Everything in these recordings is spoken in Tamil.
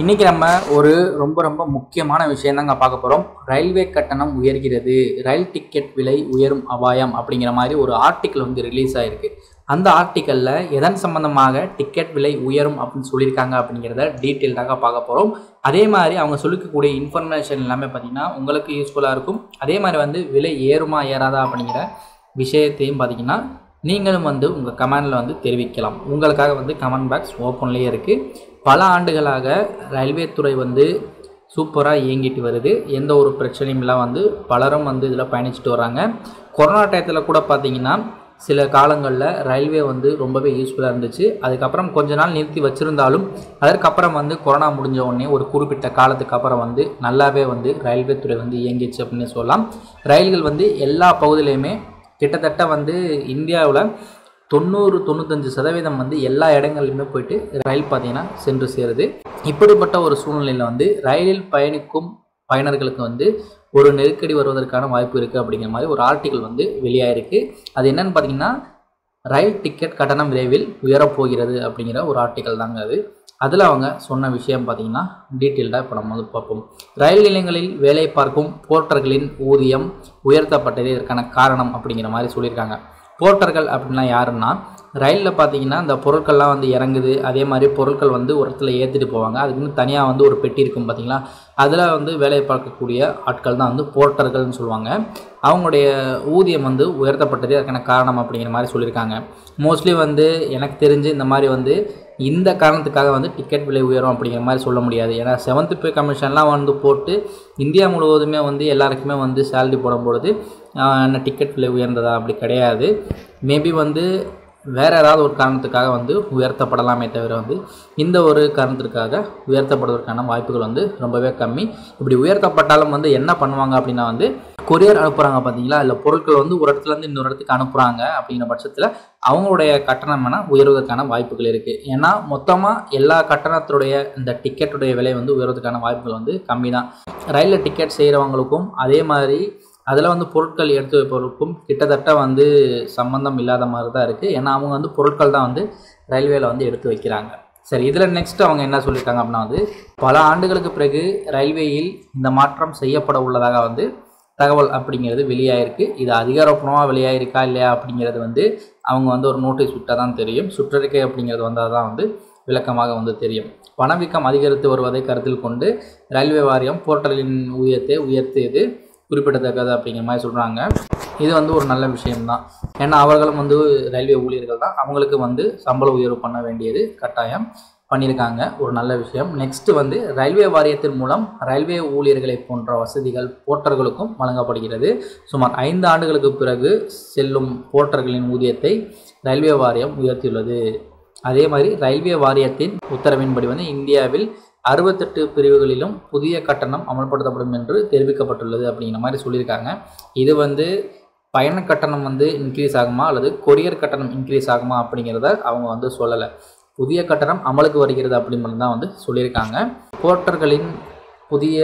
இன்றைக்கி நம்ம ஒரு ரொம்ப முக்கியமான விஷயம் தாங்க பார்க்க போகிறோம். ரயில்வே கட்டணம் உயர்கிறது, ரயில் டிக்கெட் விலை உயரும் அபாயம் அப்படிங்கிற மாதிரி ஒரு ஆர்டிக்கல் வந்து ரிலீஸ் ஆகிருக்கு. அந்த ஆர்டிக்கலில் எதன் சம்பந்தமாக டிக்கெட் விலை உயரும் அப்படின்னு சொல்லியிருக்காங்க அப்படிங்கிறத டீட்டெயில்டாக பார்க்க போகிறோம். அதே மாதிரி அவங்க சொல்லிக்கக்கூடிய இன்ஃபர்மேஷன் எல்லாமே பார்த்திங்கன்னா உங்களுக்கு யூஸ்ஃபுல்லாக இருக்கும். அதே மாதிரி வந்து விலை ஏறுமா ஏறாதா அப்படிங்கிற விஷயத்தையும் பார்த்திங்கன்னா நீங்களும் வந்து உங்கள் கமெண்டில் வந்து தெரிவிக்கலாம். உங்களுக்காக வந்து கமெண்ட் பாக்ஸ் ஓப்பன்லேயே இருக்குது. பல ஆண்டுகளாக ரயில்வே துறை வந்து சூப்பராக இயங்கிட்டு வருது. எந்த ஒரு பிரச்சனையும் இல்லை, வந்து பலரும் வந்து இதில் பயணிச்சுட்டு வராங்க. கொரோனா டயத்தில் கூட பார்த்திங்கன்னா சில காலங்களில் ரயில்வே வந்து ரொம்பவே யூஸ்ஃபுல்லாக இருந்துச்சு. அதுக்கப்புறம் கொஞ்ச நாள் நிறுத்தி வச்சுருந்தாலும் அதற்கப்புறம் வந்து கொரோனா முடிஞ்ச உடனே ஒரு குறிப்பிட்ட காலத்துக்கு அப்புறம் வந்து நல்லாவே வந்து ரயில்வே துறை வந்து இயங்கிச்சு அப்படின்னு சொல்லலாம். ரயில்கள் வந்து எல்லா பகுதியிலையுமே கிட்டத்தட்ட வந்து இந்தியாவில் 90-95% வந்து எல்லா இடங்கள்லையுமே போயிட்டு ரயில் பார்த்திங்கன்னா சென்று சேருது. இப்படிப்பட்ட ஒரு சூழ்நிலையில் வந்து ரயிலில் பயணிக்கும் பயனர்களுக்கு வந்து ஒரு நெருக்கடி வருவதற்கான வாய்ப்பு இருக்குது அப்படிங்கிற மாதிரி ஒரு ஆர்டிக்கல் வந்து வெளியாகிருக்கு. அது என்னென்னு பார்த்திங்கன்னா ரயில் டிக்கெட் கட்டணம் விரைவில் உயரப்போகிறது அப்படிங்கிற ஒரு ஆர்டிக்கல் தாங்க அது. அதில் அவங்க சொன்ன விஷயம் பார்த்திங்கன்னா டீட்டெயில்டாக இப்போ நம்ம வந்து பார்ப்போம். ரயில் நிலையங்களில் வேலை பார்க்கும் போர்ட்டர்களின் ஊதியம் உயர்த்தப்பட்டதே இதற்கான காரணம் அப்படிங்கிற மாதிரி சொல்லியிருக்காங்க. போர்ட்டர்கள் அப்படின்னா யாருன்னா, ரயிலில் பார்த்திங்கன்னா இந்த பொருட்கள்லாம் வந்து இறங்குது, அதே மாதிரி பொருட்கள் வந்து ஒரு இடத்துல ஏற்றிட்டு போவாங்க. அதுக்குன்னு தனியாக வந்து ஒரு பெட்டி இருக்கும் பார்த்திங்களா, அதில் வந்து வேலை பார்க்கக்கூடிய ஆட்கள் தான் வந்து போர்ட்டர்கள்னு சொல்லுவாங்க. அவங்களுடைய ஊதியம் வந்து உயர்த்தப்பட்டதே அதுக்கான காரணம் அப்படிங்கிற மாதிரி சொல்லியிருக்காங்க. மோஸ்ட்லி வந்து எனக்கு தெரிஞ்சு இந்த மாதிரி வந்து இந்த காரணத்துக்காக வந்து டிக்கெட் விலை உயரும் அப்படிங்கிற மாதிரி சொல்ல முடியாது. ஏன்னா 7th பே கமிஷன்லாம் வந்து போட்டு இந்தியா முழுவதுமே வந்து எல்லாருக்குமே வந்து சேலரி போடும்பொழுது என்ன டிக்கெட் விலை உயர்ந்ததா அப்படி கிடையாது. மேபி வந்து வேறு ஏதாவது ஒரு காரணத்துக்காக வந்து உயர்த்தப்படலாமே தவிர வந்து இந்த ஒரு காரணத்திற்காக உயர்த்தப்படுவதற்கான வாய்ப்புகள் வந்து ரொம்பவே கம்மி. இப்படி உயர்த்தப்பட்டாலும் வந்து என்ன பண்ணுவாங்க அப்படின்னா வந்து கொரியர் அனுப்புகிறாங்க பார்த்தீங்களா, இல்லை பொருட்கள் வந்து ஒரு இடத்துலேருந்து இன்னொரு இடத்துக்கு அனுப்புகிறாங்க அப்படிங்கிற பட்சத்தில் அவங்களுடைய கட்டணம் வேணால் உயர்வதற்கான வாய்ப்புகள் இருக்குது. ஏன்னா மொத்தமாக எல்லா கட்டணத்துடைய இந்த டிக்கெட்டுடைய விலை வந்து உயர்வதற்கான வாய்ப்புகள் வந்து கம்மி தான். ரயிலில் டிக்கெட் செய்கிறவங்களுக்கும் அதே மாதிரி அதில் வந்து பொருட்கள் எடுத்து வைப்பவர்களுக்கும் கிட்டத்தட்ட வந்து சம்மந்தம் இல்லாத மாதிரி தான் இருக்குது. ஏன்னா அவங்க வந்து பொருட்கள் தான் வந்து ரயில்வேல வந்து எடுத்து வைக்கிறாங்க. சரி, இதில் நெக்ஸ்ட் அவங்க என்ன சொல்லியிருக்காங்க அப்படின்னா வந்து பல ஆண்டுகளுக்கு பிறகு ரயில்வேயில் இந்த மாற்றம் செய்யப்பட உள்ளதாக வந்து தகவல் அப்படிங்கிறது வெளியாகிருக்கு. இது அதிகாரப்பூர்வமாக வெளியாகிருக்கா இல்லையா அப்படிங்கிறது வந்து அவங்க வந்து ஒரு நோட்டீஸ் விட்டால் தான் தெரியும். சுற்றறிக்கை அப்படிங்கிறது வந்தால் தான் வந்து விளக்கமாக வந்து தெரியும். பணவீக்கம் அதிகரித்து வருவதை கருத்தில் கொண்டு ரயில்வே வாரியம் போர்ட்டலின் ஊதியத்தை உயர்த்தியது குறிப்பிடத்தக்கது அப்படிங்கிற மாதிரி சொல்கிறாங்க. இது வந்து ஒரு நல்ல விஷயம்தான். ஏன்னா அவர்களும் வந்து ரயில்வே ஊழியர்கள் தான், அவங்களுக்கு வந்து சம்பள உயர்வு பண்ண வேண்டியது கட்டாயம் பண்ணியிருக்காங்க. ஒரு நல்ல விஷயம். நெக்ஸ்ட்டு வந்து ரயில்வே வாரியத்தின் மூலம் ரயில்வே ஊழியர்களை போன்ற வசதிகள் போர்ட்டர்களுக்கும் வழங்கப்படுகிறது. சுமார் 5 ஆண்டுகளுக்கு பிறகு செல்லும் போர்ட்டர்களின் ஊதியத்தை ரயில்வே வாரியம் உயர்த்தியுள்ளது. அதே மாதிரி ரயில்வே வாரியத்தின் உத்தரவின்படி வந்து இந்தியாவில் 68 பிரிவுகளிலும் புதிய கட்டணம் அமல்படுத்தப்படும் என்று தெரிவிக்கப்பட்டுள்ளது அப்படிங்கிற மாதிரி சொல்லியிருக்காங்க. இது வந்து பயண கட்டணம் வந்து இன்க்ரீஸ் ஆகுமா அல்லது கொரியர் கட்டணம் இன்க்ரீஸ் ஆகுமா அப்படிங்கிறத அவங்க வந்து சொல்லலை. புதிய கட்டணம் அமலுக்கு வருகிறது அப்படின்னு தான் வந்து சொல்லியிருக்காங்க. போர்ட்டர்களின் புதிய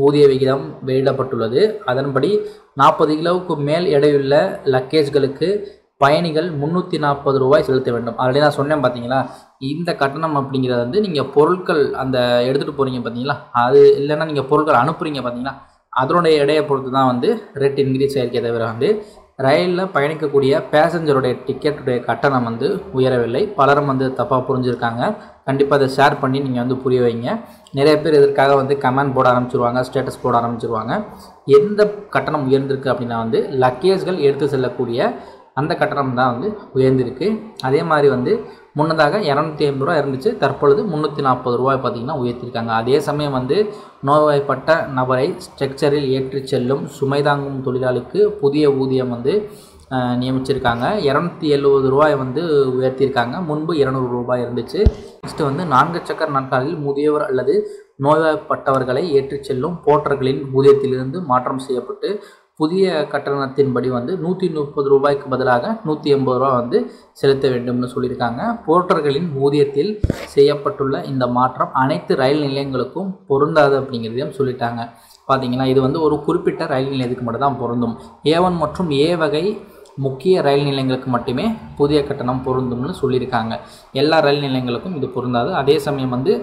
ஊதிய விகிதம் வெளியிடப்பட்டுள்ளது. அதன்படி 40 கிலோவுக்கு மேல் எடையுள்ள லக்கேஜ்களுக்கு பயணிகள் 340 ரூபாய் செலுத்த வேண்டும். ஆல்ரெடி நான் சொன்னேன் பார்த்தீங்களா, இந்த கட்டணம் அப்படிங்கிறது வந்து நீங்கள் பொருட்கள் அந்த எடுத்துகிட்டு போகிறீங்க பார்த்தீங்களா, அது இல்லைன்னா நீங்கள் பொருட்கள் அனுப்புகிறீங்க பார்த்தீங்களா, அதனுடைய எடையை பொறுத்து தான் வந்து ரேட் இன்க்ரீஸ் ஆகிருக்கே தவிர வந்து ரயிலில் பயணிக்கக்கூடிய பேசஞ்சருடைய டிக்கெட்டுடைய கட்டணம் வந்து உயரவில்லை. பலரும் வந்து தப்பாக புரிஞ்சுருக்காங்க. கண்டிப்பாக அதை ஷேர் பண்ணி நீங்கள் வந்து புரிய வைங்க. நிறைய பேர் இதற்காக வந்து கமெண்ட் போட ஆரம்பிச்சிருவாங்க, ஸ்டேட்டஸ் போட ஆரம்பிச்சிருவாங்க. எந்த கட்டணம் உயர்ந்திருக்கு அப்படின்னா வந்து லக்கேஜ்கள் எடுத்து செல்லக்கூடிய அந்த கட்டணம் தான் வந்து உயர்ந்திருக்கு. அதே மாதிரி வந்து முன்னதாக 250 ரூபா இருந்துச்சு, தற்பொழுது 340 ரூபாய் பார்த்திங்கன்னா உயர்த்திருக்காங்க. அதே சமயம் வந்து நோய்வாய்ப்பட்ட நபரை ஸ்ட்ரக்சரில் ஏற்றி செல்லும் சுமை தாங்கும் தொழிலாளிக்கு புதிய ஊதியம் வந்து நியமிச்சிருக்காங்க. 270 ரூபாய் வந்து உயர்த்தியிருக்காங்க. முன்பு 200 ரூபாய் இருந்துச்சு. நெக்ஸ்ட்டு வந்து 4 சக்கர நாற்காலியில் முதியவர் அல்லது நோய்வாய்ப்பட்டவர்களை ஏற்றி செல்லும் போர்ட்டர்களின் ஊதியத்திலிருந்து மாற்றம் செய்யப்பட்டு புதிய கட்டணத்தின்படி வந்து 130 ரூபாய்க்கு பதிலாக 180 ரூபா வந்து செலுத்த வேண்டும்னு சொல்லியிருக்காங்க. போர்ட்டர்களின் ஊதியத்தில் செய்யப்பட்டுள்ள இந்த மாற்றம் அனைத்து ரயில் நிலையங்களுக்கும் பொருந்தாது அப்படிங்கிறதையும் சொல்லிட்டாங்க. பார்த்தீங்கன்னா இது வந்து ஒரு குறிப்பிட்ட ரயில் நிலையத்துக்கு மட்டும் தான் பொருந்தும். A1 மற்றும் A வகை முக்கிய ரயில் நிலையங்களுக்கு மட்டுமே புதிய கட்டணம் பொருந்தும்னு சொல்லியிருக்காங்க. எல்லா ரயில் நிலையங்களுக்கும் இது பொருந்தாது. அதே சமயம் வந்து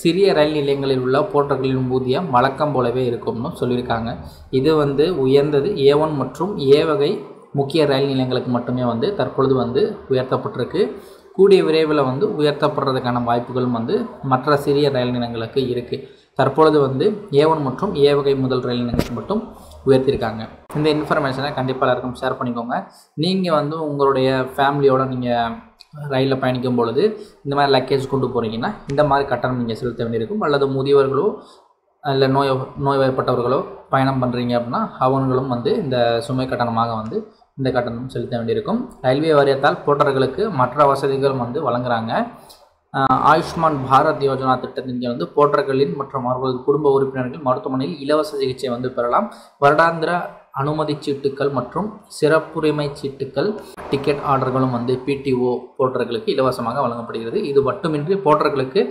சிறிய ரயில் நிலையங்களில் உள்ள போர்ட்டர்களின் ஊதியம் வழக்கம் போலவே இருக்கும்னு சொல்லியிருக்காங்க. இது வந்து உயர்ந்தது A1 மற்றும் A வகை முக்கிய ரயில் நிலையங்களுக்கு மட்டுமே வந்து தற்பொழுது வந்து உயர்த்தப்பட்டிருக்கு. கூடிய விரைவில் வந்து உயர்த்தப்படுறதுக்கான வாய்ப்புகளும் வந்து மற்ற சிறிய ரயில் நிலையங்களுக்கு இருக்குது. தற்பொழுது வந்து A1 மற்றும் A வகை முதல் ரயில் நிலையங்களுக்கு மட்டும் உயர்த்தியிருக்காங்க. இந்த இன்ஃபர்மேஷனை கண்டிப்பாக எல்லாருக்கும் ஷேர் பண்ணிக்கோங்க. நீங்கள் வந்து உங்களுடைய ஃபேமிலியோடு நீங்கள் ரயிலில் பயணிக்கும் பொழுது இந்த மாதிரி லக்கேஜ் கொண்டு போகிறீங்கன்னா இந்த மாதிரி கட்டணம் நீங்கள் செலுத்த வேண்டியிருக்கும். அல்லது முதியவர்களோ இல்லை நோய்வாய்ப்பட்டவர்களோ பயணம் பண்ணுறீங்க அப்படின்னா அவங்களும் வந்து இந்த சுமை கட்டணமாக வந்து இந்த கட்டணம் செலுத்த வேண்டியிருக்கும். ரயில்வே வாரியத்தால் போர்ட்டர்களுக்கு மற்ற வசதிகள் வந்து வழங்குகிறாங்க. ஆயுஷ்மான் பாரத் யோஜனா திட்டத்தின் கீழ் வந்து போர்ட்டர்களின் மற்றும் அவர்களது குடும்ப உறுப்பினர்கள் மருத்துவமனையில் இலவச சிகிச்சை வந்து பெறலாம். வருடாந்திர அனுமதி சீட்டுக்கள் மற்றும் சிறப்புரிமை சீட்டுக்கள் டிக்கெட் ஆர்டர்களும் வந்து PTO போர்ட்டர்களுக்கு இலவசமாக வழங்கப்படுகிறது. இது மட்டுமின்றி போர்ட்டர்களுக்கு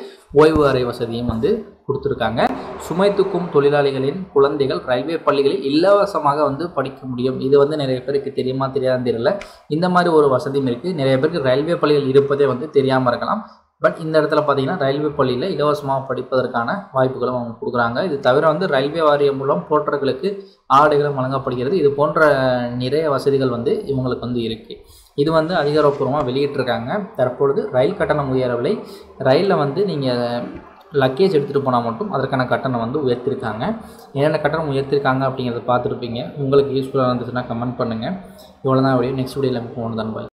ஓய்வு அறை வசதியும் வந்து கொடுத்துருக்காங்க. சுமை தூக்கும் தொழிலாளிகளின் குழந்தைகள் ரயில்வே பள்ளிகளில் இலவசமாக வந்து படிக்க முடியும். இது வந்து நிறைய பேருக்கு தெரியுமா தெரியாதுன்னு தெரியல. இந்த மாதிரி ஒரு வசதியும் இருக்குது. நிறைய பேருக்கு ரயில்வே பள்ளிகள் இருப்பதே வந்து தெரியாமல் இருக்கலாம். பட் இந்த இடத்துல பார்த்தீங்கன்னா ரயில்வே பள்ளியில் இலவசமாக படிப்பதற்கான வாய்ப்புகளும் அவங்க கொடுக்குறாங்க. இது தவிர வந்து ரயில்வே வாரியம் மூலம் போர்ட்டர்களுக்கு ஆடைகளும் வழங்கப்படுகிறது. இது போன்ற நிறைய வசதிகள் வந்து இவங்களுக்கு வந்து இருக்குது. இது வந்து அதிகாரப்பூர்வமாக வெளியிட்டிருக்காங்க. தற்பொழுது ரயில் கட்டணம் உயரவில்லை. ரயிலில் வந்து நீங்கள் லக்கேஜ் எடுத்துகிட்டு போனால் மட்டும் அதற்கான கட்டணம் வந்து உயர்த்திருக்காங்க. என்னென்ன கட்டணம் உயர்த்திருக்காங்க அப்படிங்கிறத பார்த்துருப்பீங்க. உங்களுக்கு யூஸ்ஃபுல்லாக இருந்துச்சுன்னா கமெண்ட் பண்ணுங்கள். இவ்வளோ தான் வீடியோ. நெக்ஸ்ட் வீடியோவில் போகணும் தான் பாய்.